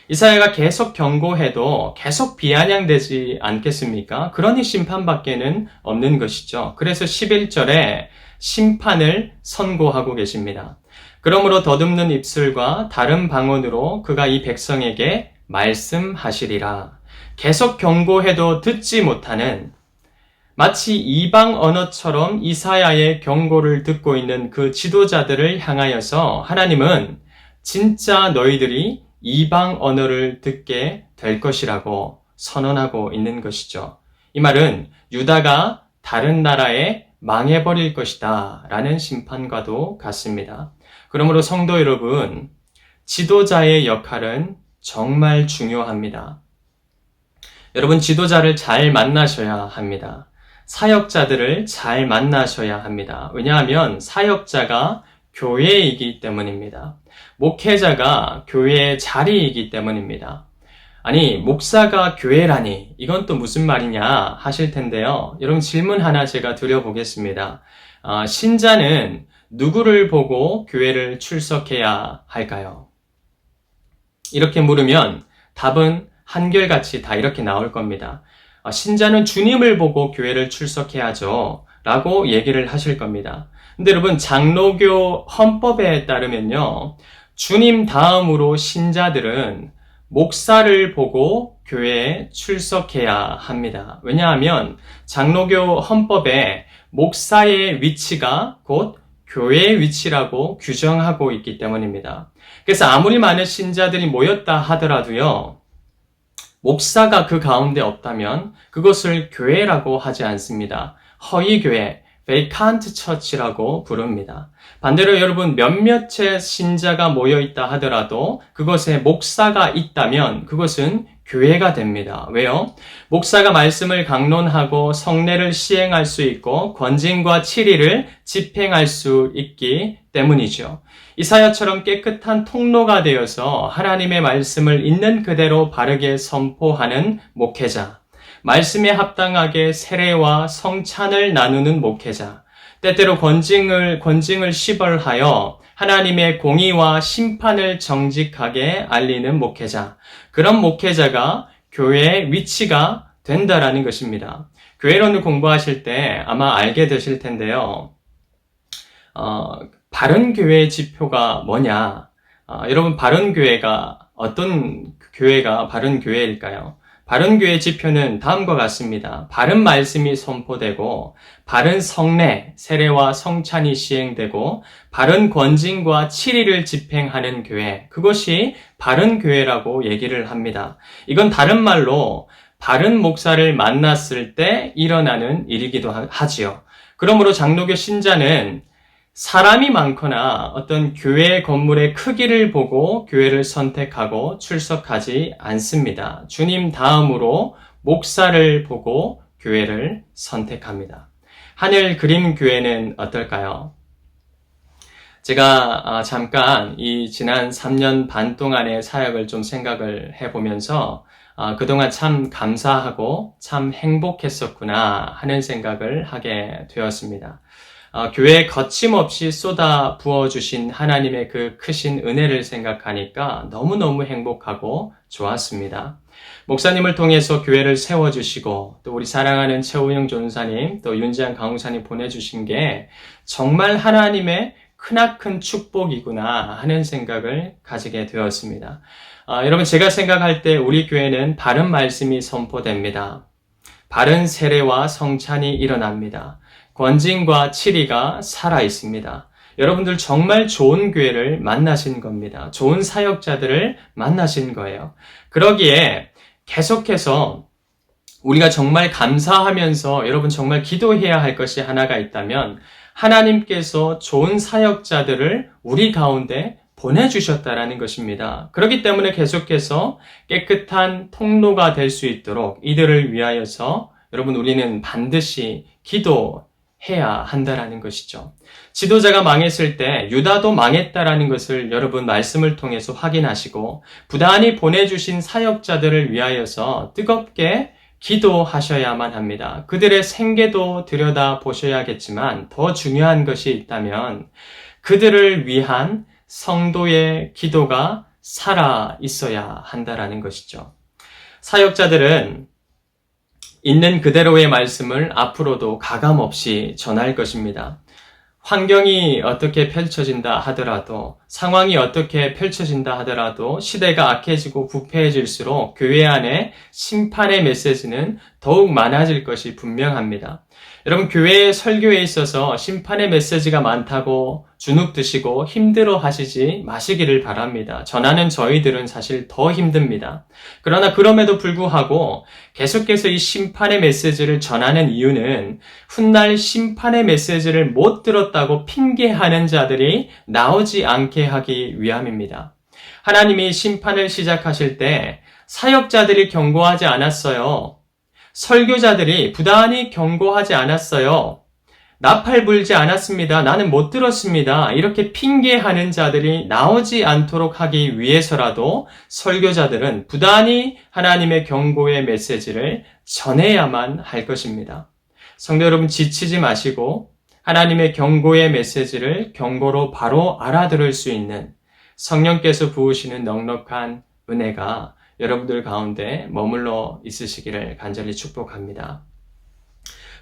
이사야가 계속 경고해도 계속 비아냥되지 않겠습니까? 그러니 심판밖에는 없는 것이죠. 그래서 11절에 심판을 선고하고 계십니다. 그러므로 더듬는 입술과 다른 방언으로 그가 이 백성에게 말씀하시리라. 계속 경고해도 듣지 못하는 마치 이방 언어처럼 이사야의 경고를 듣고 있는 그 지도자들을 향하여서 하나님은 진짜 너희들이 이방 언어를 듣게 될 것이라고 선언하고 있는 것이죠. 이 말은 유다가 다른 나라에 망해버릴 것이다 라는 심판과도 같습니다. 그러므로 성도 여러분, 지도자의 역할은 정말 중요합니다. 여러분 지도자를 잘 만나셔야 합니다. 사역자들을 잘 만나셔야 합니다. 왜냐하면 사역자가 교회이기 때문입니다. 목회자가 교회의 자리이기 때문입니다. 아니 목사가 교회라니 이건 또 무슨 말이냐 하실 텐데요. 여러분 질문 하나 제가 드려보겠습니다. 신자는 누구를 보고 교회를 출석해야 할까요? 이렇게 물으면 답은 한결같이 다 이렇게 나올 겁니다. 신자는 주님을 보고 교회를 출석해야죠 라고 얘기를 하실 겁니다. 근데 여러분 장로교 헌법에 따르면요, 주님 다음으로 신자들은 목사를 보고 교회에 출석해야 합니다. 왜냐하면 장로교 헌법에 목사의 위치가 곧 교회의 위치라고 규정하고 있기 때문입니다. 그래서 아무리 많은 신자들이 모였다 하더라도요, 목사가 그 가운데 없다면 그것을 교회라고 하지 않습니다. 허위교회, vacant church라고 부릅니다. 반대로 여러분 몇몇의 신자가 모여있다 하더라도 그것에 목사가 있다면 그것은 교회가 됩니다. 왜요? 목사가 말씀을 강론하고 성례를 시행할 수 있고 권징과 치리를 집행할 수 있기 때문이죠. 이사야처럼 깨끗한 통로가 되어서 하나님의 말씀을 있는 그대로 바르게 선포하는 목회자, 말씀에 합당하게 세례와 성찬을 나누는 목회자, 때때로 권징을 시벌하여 하나님의 공의와 심판을 정직하게 알리는 목회자, 그런 목회자가 교회의 위치가 된다라는 것입니다. 교회론을 공부하실 때 아마 알게 되실 텐데요. 바른 교회의 지표가 뭐냐? 여러분, 바른 교회가 어떤 교회가 바른 교회일까요? 바른 교회의 지표는 다음과 같습니다. 바른 말씀이 선포되고, 바른 성례, 세례와 성찬이 시행되고, 바른 권징과 치리를 집행하는 교회, 그것이 바른 교회라고 얘기를 합니다. 이건 다른 말로 바른 목사를 만났을 때 일어나는 일이기도 하지요. 그러므로 장로교 신자는 사람이 많거나 어떤 교회 건물의 크기를 보고 교회를 선택하고 출석하지 않습니다. 주님 다음으로 목사를 보고 교회를 선택합니다. 하늘 그림 교회는 어떨까요? 제가 잠깐 이 지난 3년 반 동안의 사역을 좀 생각을 해보면서 그동안 참 감사하고 참 행복했었구나 하는 생각을 하게 되었습니다. 교회에 거침없이 쏟아 부어주신 하나님의 그 크신 은혜를 생각하니까 너무너무 행복하고 좋았습니다. 목사님을 통해서 교회를 세워주시고 또 우리 사랑하는 최우영 전사님 또 윤지한 강우사님 보내주신 게 정말 하나님의 크나큰 축복이구나 하는 생각을 가지게 되었습니다. 여러분, 제가 생각할 때 우리 교회는 바른 말씀이 선포됩니다. 바른 세례와 성찬이 일어납니다. 권징과 치리가 살아있습니다. 여러분들 정말 좋은 교회를 만나신 겁니다. 좋은 사역자들을 만나신 거예요. 그러기에 계속해서 우리가 정말 감사하면서 여러분 정말 기도해야 할 것이 하나가 있다면 하나님께서 좋은 사역자들을 우리 가운데 보내주셨다라는 것입니다. 그렇기 때문에 계속해서 깨끗한 통로가 될 수 있도록 이들을 위하여서 여러분 우리는 반드시 기도해야 한다라는 것이죠. 지도자가 망했을 때 유다도 망했다라는 것을 여러분 말씀을 통해서 확인하시고 부단히 보내주신 사역자들을 위하여서 뜨겁게 기도하셔야만 합니다. 그들의 생계도 들여다보셔야겠지만 더 중요한 것이 있다면 그들을 위한 성도의 기도가 살아 있어야 한다라는 것이죠. 사역자들은 있는 그대로의 말씀을 앞으로도 가감없이 전할 것입니다. 환경이 어떻게 펼쳐진다 하더라도, 상황이 어떻게 펼쳐진다 하더라도 시대가 악해지고 부패해질수록 교회 안에 심판의 메시지는 더욱 많아질 것이 분명합니다. 여러분, 교회의 설교에 있어서 심판의 메시지가 많다고 주눅 드시고 힘들어 하시지 마시기를 바랍니다. 전하는 저희들은 사실 더 힘듭니다. 그러나 그럼에도 불구하고 계속해서 이 심판의 메시지를 전하는 이유는 훗날 심판의 메시지를 못 들었다고 핑계하는 자들이 나오지 않게 하기 위함입니다. 하나님이 심판을 시작하실 때 사역자들이 경고하지 않았어요. 설교자들이 부단히 경고하지 않았어요. 나팔 불지 않았습니다. 나는 못 들었습니다. 이렇게 핑계하는 자들이 나오지 않도록 하기 위해서라도 설교자들은 부단히 하나님의 경고의 메시지를 전해야만 할 것입니다. 성도 여러분, 지치지 마시고 하나님의 경고의 메시지를 경고로 바로 알아들을 수 있는 성령께서 부으시는 넉넉한 은혜가 여러분들 가운데 머물러 있으시기를 간절히 축복합니다.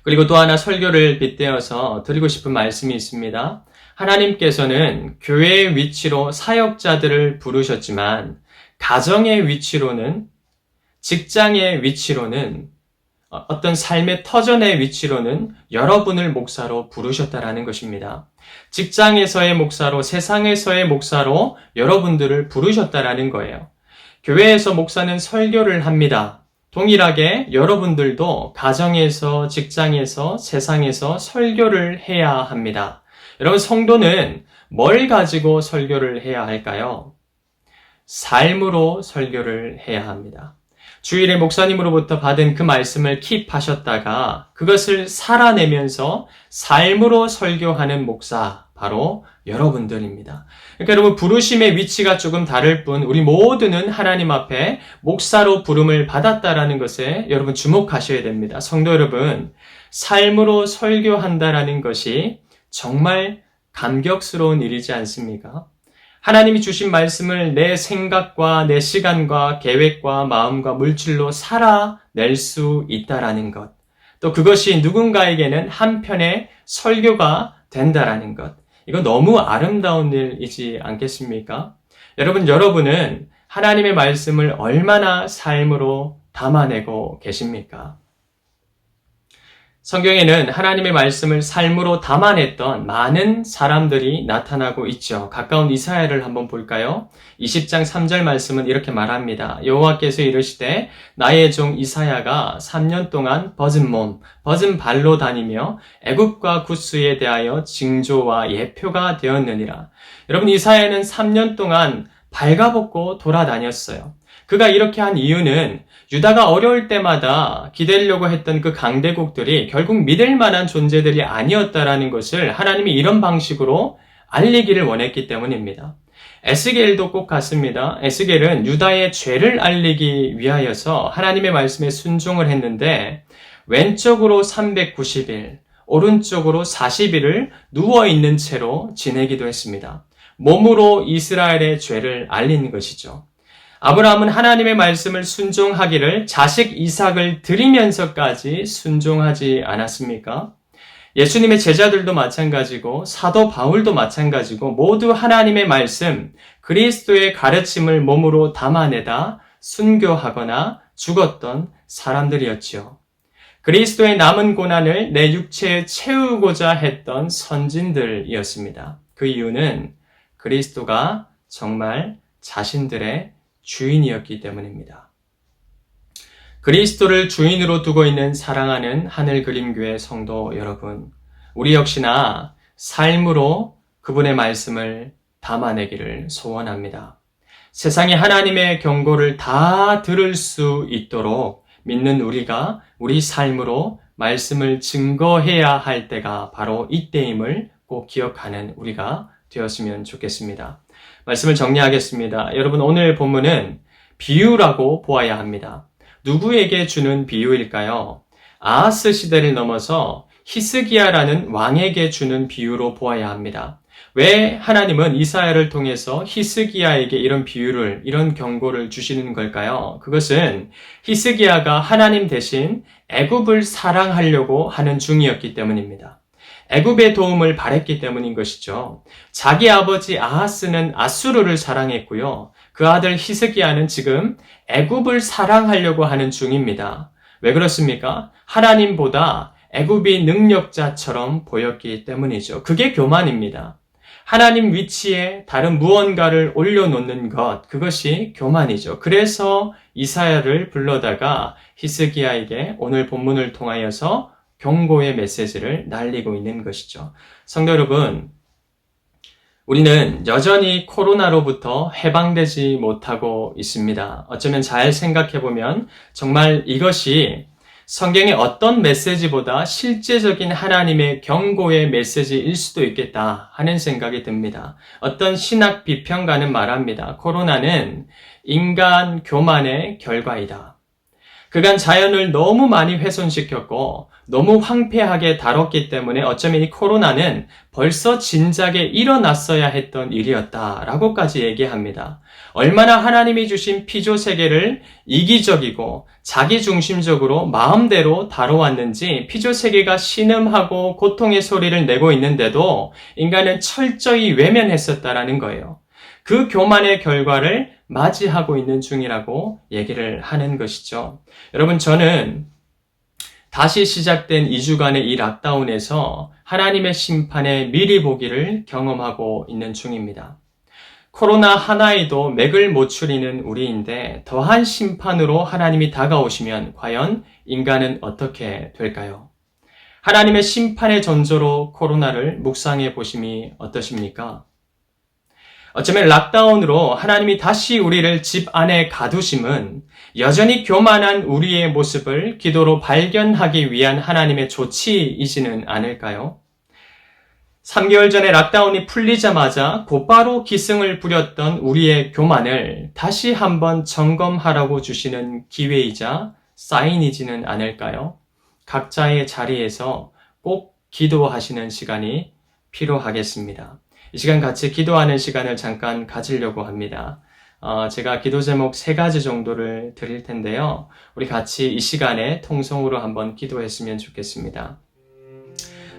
그리고 또 하나 설교를 빗대어서 드리고 싶은 말씀이 있습니다. 하나님께서는 교회의 위치로 사역자들을 부르셨지만 가정의 위치로는, 직장의 위치로는, 어떤 삶의 터전의 위치로는 여러분을 목사로 부르셨다라는 것입니다. 직장에서의 목사로, 세상에서의 목사로 여러분들을 부르셨다라는 거예요. 교회에서 목사는 설교를 합니다. 동일하게 여러분들도 가정에서, 직장에서, 세상에서 설교를 해야 합니다. 여러분, 성도는 뭘 가지고 설교를 해야 할까요? 삶으로 설교를 해야 합니다. 주일에 목사님으로부터 받은 그 말씀을 킵하셨다가 그것을 살아내면서 삶으로 설교하는 목사, 바로 여러분들입니다. 그러니까 여러분, 부르심의 위치가 조금 다를 뿐 우리 모두는 하나님 앞에 목사로 부름을 받았다라는 것에 여러분 주목하셔야 됩니다. 성도 여러분, 삶으로 설교한다라는 것이 정말 감격스러운 일이지 않습니까? 하나님이 주신 말씀을 내 생각과 내 시간과 계획과 마음과 물질로 살아낼 수 있다라는 것. 또 그것이 누군가에게는 한편의 설교가 된다라는 것. 이거 너무 아름다운 일이지 않겠습니까? 여러분은 하나님의 말씀을 얼마나 삶으로 담아내고 계십니까? 성경에는 하나님의 말씀을 삶으로 담아냈던 많은 사람들이 나타나고 있죠. 가까운 이사야를 한번 볼까요? 20장 3절 말씀은 이렇게 말합니다. 여호와께서 이르시되 나의 종 이사야가 3년 동안 벗은 발로 다니며 애굽과 구스에 대하여 징조와 예표가 되었느니라. 여러분, 이사야는 3년 동안 발가벗고 돌아다녔어요. 그가 이렇게 한 이유는 유다가 어려울 때마다 기대려고 했던 그 강대국들이 결국 믿을 만한 존재들이 아니었다라는 것을 하나님이 이런 방식으로 알리기를 원했기 때문입니다. 에스겔도 꼭 같습니다. 에스겔은 유다의 죄를 알리기 위하여서 하나님의 말씀에 순종을 했는데 왼쪽으로 390일, 오른쪽으로 40일을 누워있는 채로 지내기도 했습니다. 몸으로 이스라엘의 죄를 알리는 것이죠. 아브라함은 하나님의 말씀을 순종하기를 자식 이삭을 드리면서까지 순종하지 않았습니까? 예수님의 제자들도 마찬가지고 사도 바울도 마찬가지고 모두 하나님의 말씀, 그리스도의 가르침을 몸으로 담아내다 순교하거나 죽었던 사람들이었지요. 그리스도의 남은 고난을 내 육체에 채우고자 했던 선진들이었습니다. 그 이유는 그리스도가 정말 자신들의 주인이었기 때문입니다. 그리스도를 주인으로 두고 있는 사랑하는 하늘그림교회 성도 여러분, 우리 역시나 삶으로 그분의 말씀을 담아내기를 소원합니다. 세상에 하나님의 경고를 다 들을 수 있도록 믿는 우리가 우리 삶으로 말씀을 증거해야 할 때가 바로 이때임을 꼭 기억하는 우리가 되었으면 좋겠습니다. 말씀을 정리하겠습니다. 여러분, 오늘 본문은 비유라고 보아야 합니다. 누구에게 주는 비유일까요? 아하스 시대를 넘어서 히스기야라는 왕에게 주는 비유로 보아야 합니다. 왜 하나님은 이사야를 통해서 히스기야에게 이런 비유를, 이런 경고를 주시는 걸까요? 그것은 히스기야가 하나님 대신 애굽을 사랑하려고 하는 중이었기 때문입니다. 애굽의 도움을 바랬기 때문인 것이죠. 자기 아버지 아하스는 아수르를 사랑했고요. 그 아들 히스기야는 지금 애굽을 사랑하려고 하는 중입니다. 왜 그렇습니까? 하나님보다 애굽이 능력자처럼 보였기 때문이죠. 그게 교만입니다. 하나님 위치에 다른 무언가를 올려놓는 것, 그것이 교만이죠. 그래서 이사야를 불러다가 히스기야에게 오늘 본문을 통하여서 경고의 메시지를 날리고 있는 것이죠. 성도 여러분, 우리는 여전히 코로나로부터 해방되지 못하고 있습니다. 어쩌면 잘 생각해보면 정말 이것이 성경의 어떤 메시지보다 실제적인 하나님의 경고의 메시지일 수도 있겠다 하는 생각이 듭니다. 어떤 신학 비평가는 말합니다. 코로나는 인간 교만의 결과이다. 그간 자연을 너무 많이 훼손시켰고 너무 황폐하게 다뤘기 때문에 어쩌면 이 코로나는 벌써 진작에 일어났어야 했던 일이었다라고까지 얘기합니다. 얼마나 하나님이 주신 피조세계를 이기적이고 자기중심적으로 마음대로 다뤄왔는지 피조세계가 신음하고 고통의 소리를 내고 있는데도 인간은 철저히 외면했었다라는 거예요. 그 교만의 결과를 맞이하고 있는 중이라고 얘기를 하는 것이죠. 여러분, 저는 다시 시작된 2주간의 이 락다운에서 하나님의 심판의 미리 보기를 경험하고 있는 중입니다. 코로나 하나에도 맥을 못 추리는 우리인데 더한 심판으로 하나님이 다가오시면 과연 인간은 어떻게 될까요? 하나님의 심판의 전조로 코로나를 묵상해 보심이 어떠십니까? 어쩌면 락다운으로 하나님이 다시 우리를 집 안에 가두심은 여전히 교만한 우리의 모습을 기도로 발견하기 위한 하나님의 조치이지는 않을까요? 3개월 전에 락다운이 풀리자마자 곧바로 기승을 부렸던 우리의 교만을 다시 한번 점검하라고 주시는 기회이자 사인이지는 않을까요? 각자의 자리에서 꼭 기도하시는 시간이 필요하겠습니다. 이 시간 같이 기도하는 시간을 잠깐 가지려고 합니다. 제가 기도 제목 3가지 정도를 드릴 텐데요. 우리 같이 이 시간에 통성으로 한번 기도했으면 좋겠습니다.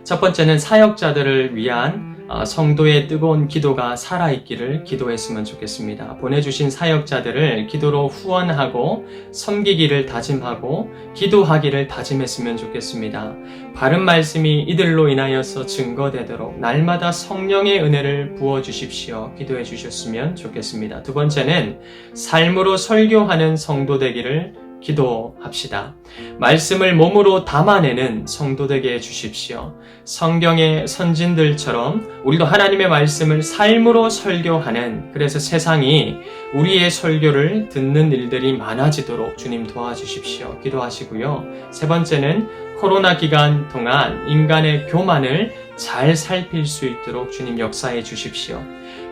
첫 번째는 사역자들을 위한 성도의 뜨거운 기도가 살아있기를 기도했으면 좋겠습니다. 보내주신 사역자들을 기도로 후원하고 섬기기를 다짐하고 기도하기를 다짐했으면 좋겠습니다. 바른 말씀이 이들로 인하여서 증거되도록 날마다 성령의 은혜를 부어주십시오. 기도해 주셨으면 좋겠습니다. 두 번째는 삶으로 설교하는 성도 되기를 기도합시다. 말씀을 몸으로 담아내는 성도 되게 해주십시오. 성경의 선진들처럼 우리도 하나님의 말씀을 삶으로 설교하는, 그래서 세상이 우리의 설교를 듣는 일들이 많아지도록 주님 도와주십시오. 기도하시고요. 세 번째는 코로나 기간 동안 인간의 교만을 잘 살필 수 있도록 주님 역사해 주십시오.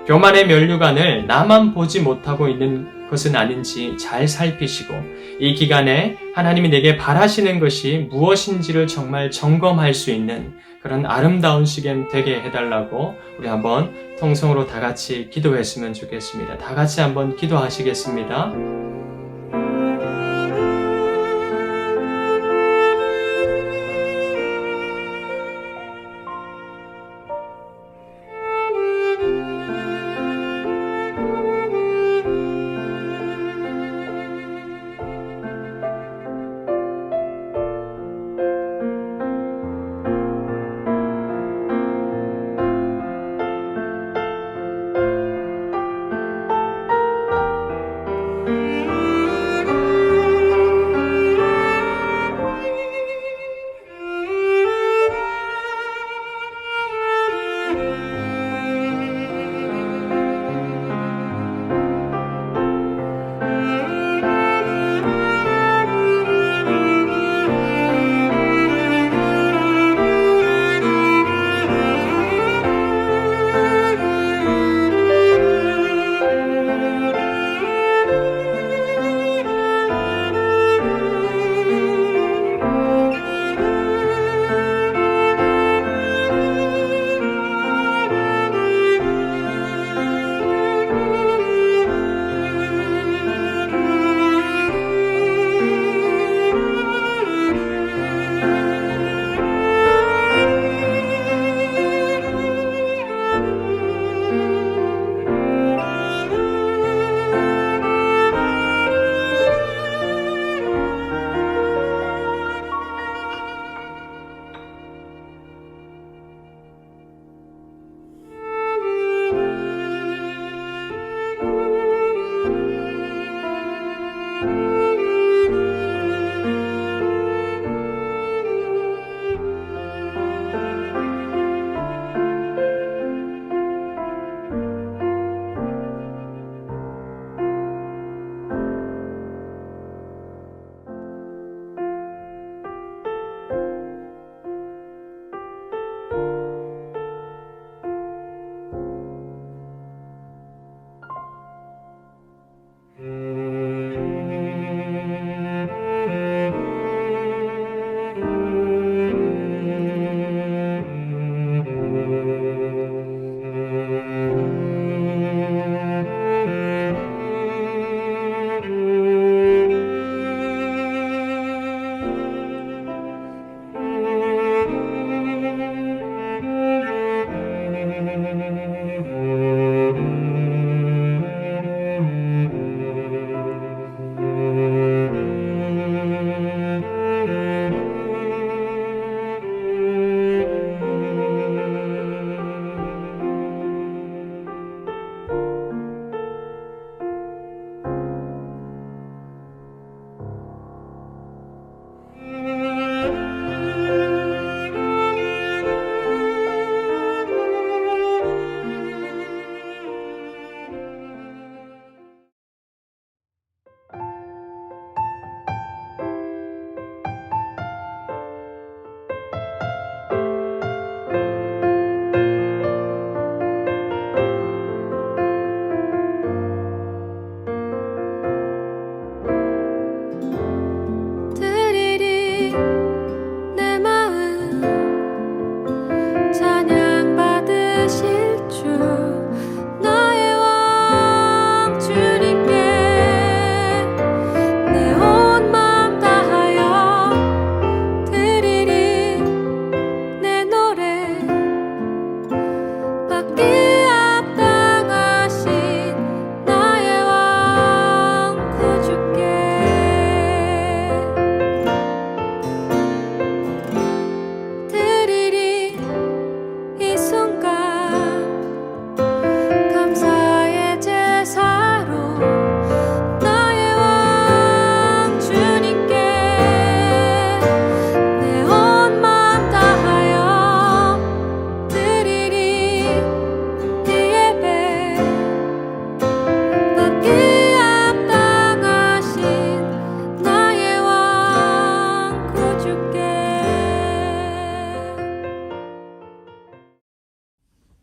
교만의 면류관을 나만 보지 못하고 있는 것은 아닌지 잘 살피시고 이 기간에 하나님이 내게 바라시는 것이 무엇인지를 정말 점검할 수 있는 그런 아름다운 시간 되게 해달라고 우리 한번 통성으로 다 같이 기도했으면 좋겠습니다. 다 같이 한번 기도하시겠습니다.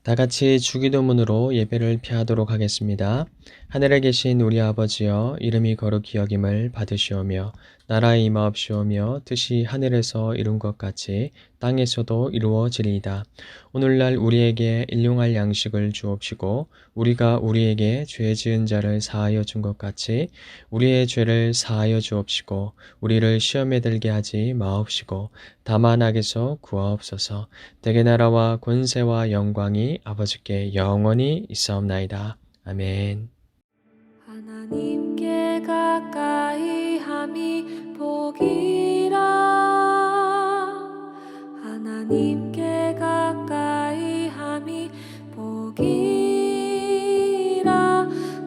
다 같이 주기도문으로 예배를 피하도록 하겠습니다. 하늘에 계신 우리 아버지여, 이름이 거룩히 여김을 받으시오며 나라의 임하옵시오며 뜻이 하늘에서 이룬 것 같이 땅에서도 이루어지리이다. 오늘날 우리에게 일용할 양식을 주옵시고 우리가 우리에게 죄 지은 자를 사하여 준 것 같이 우리의 죄를 사하여 주옵시고 우리를 시험에 들게 하지 마옵시고 다만 악에서 구하옵소서. 대개 나라와 권세와 영광이 아버지께 영원히 있사옵나이다. 아멘. 하나님께 가까이 함이 복이라. 하나님께 가까이 함이 복이라.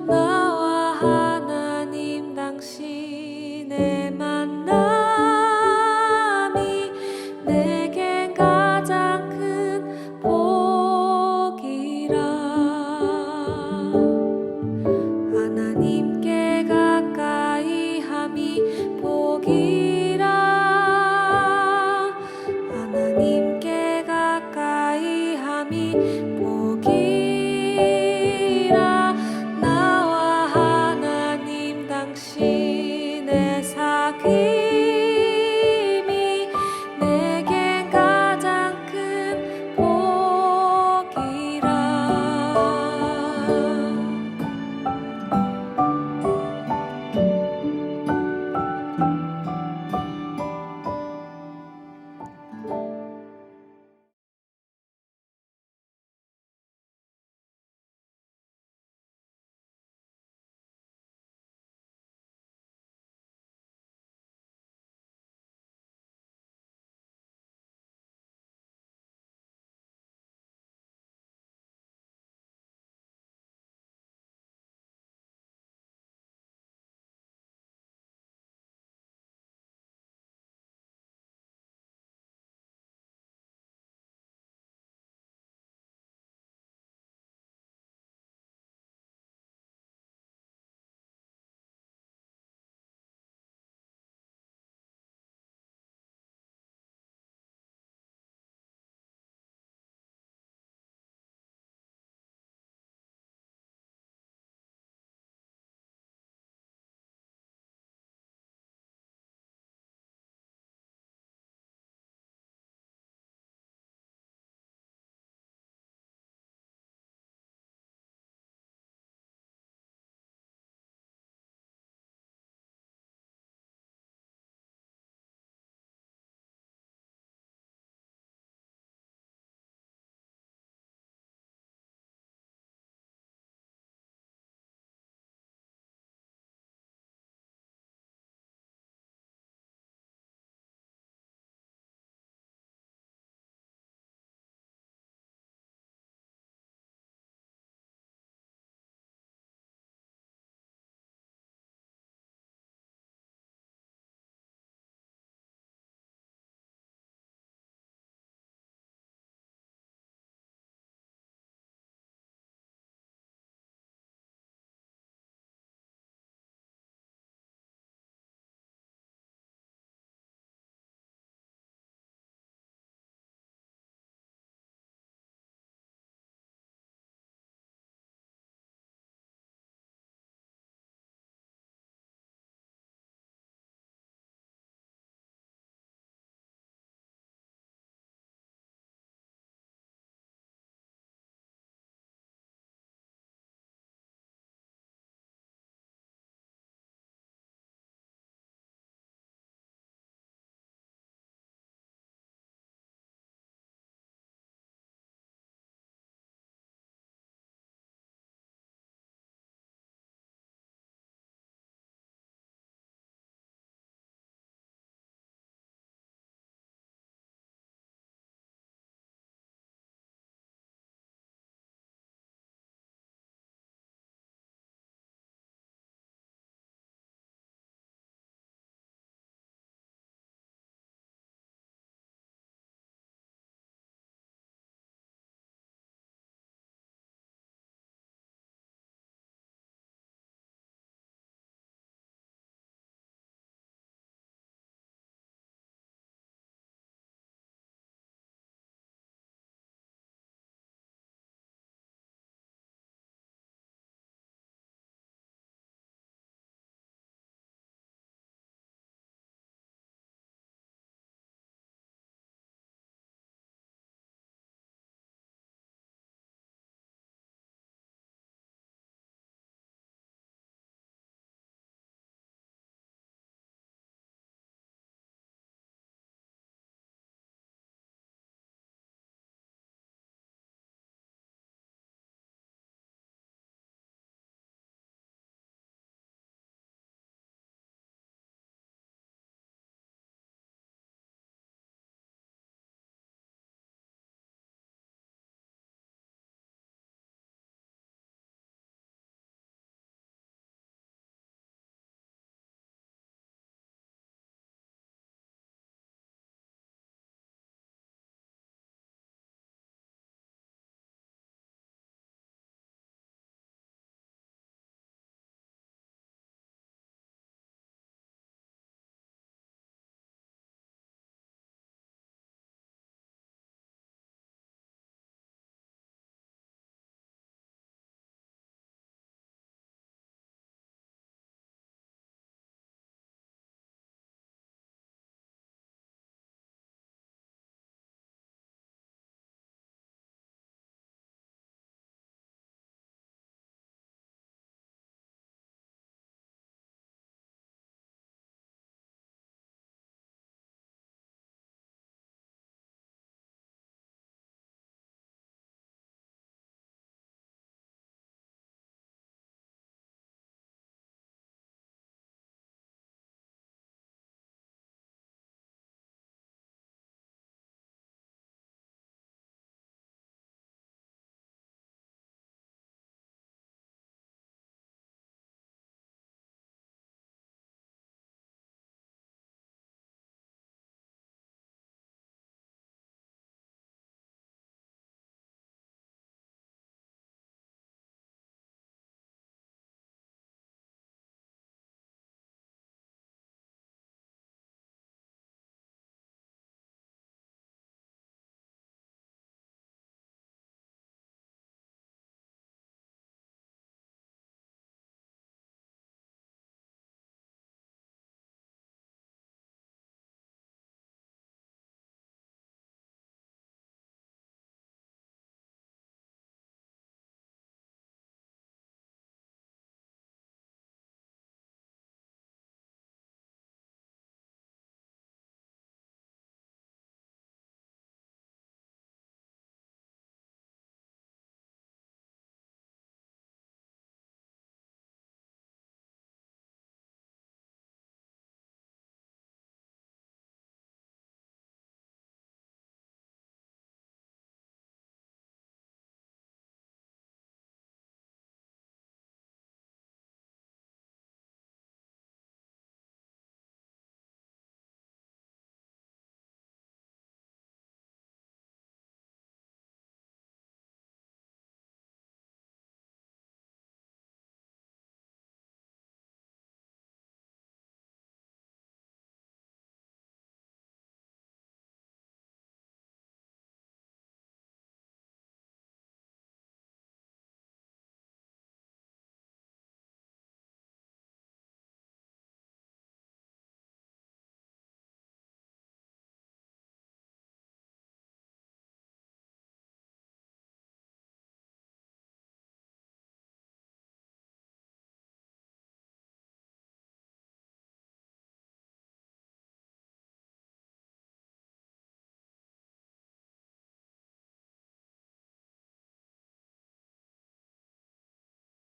나와 하나님 당신의 만남이 내겐 가장 큰 복이라. 하나님께 가까이 함이 복이라. 하나님께 가까이 함이 복이라. 나와 하나님 당신의 사귐이 내겐 가장 큰 복이라.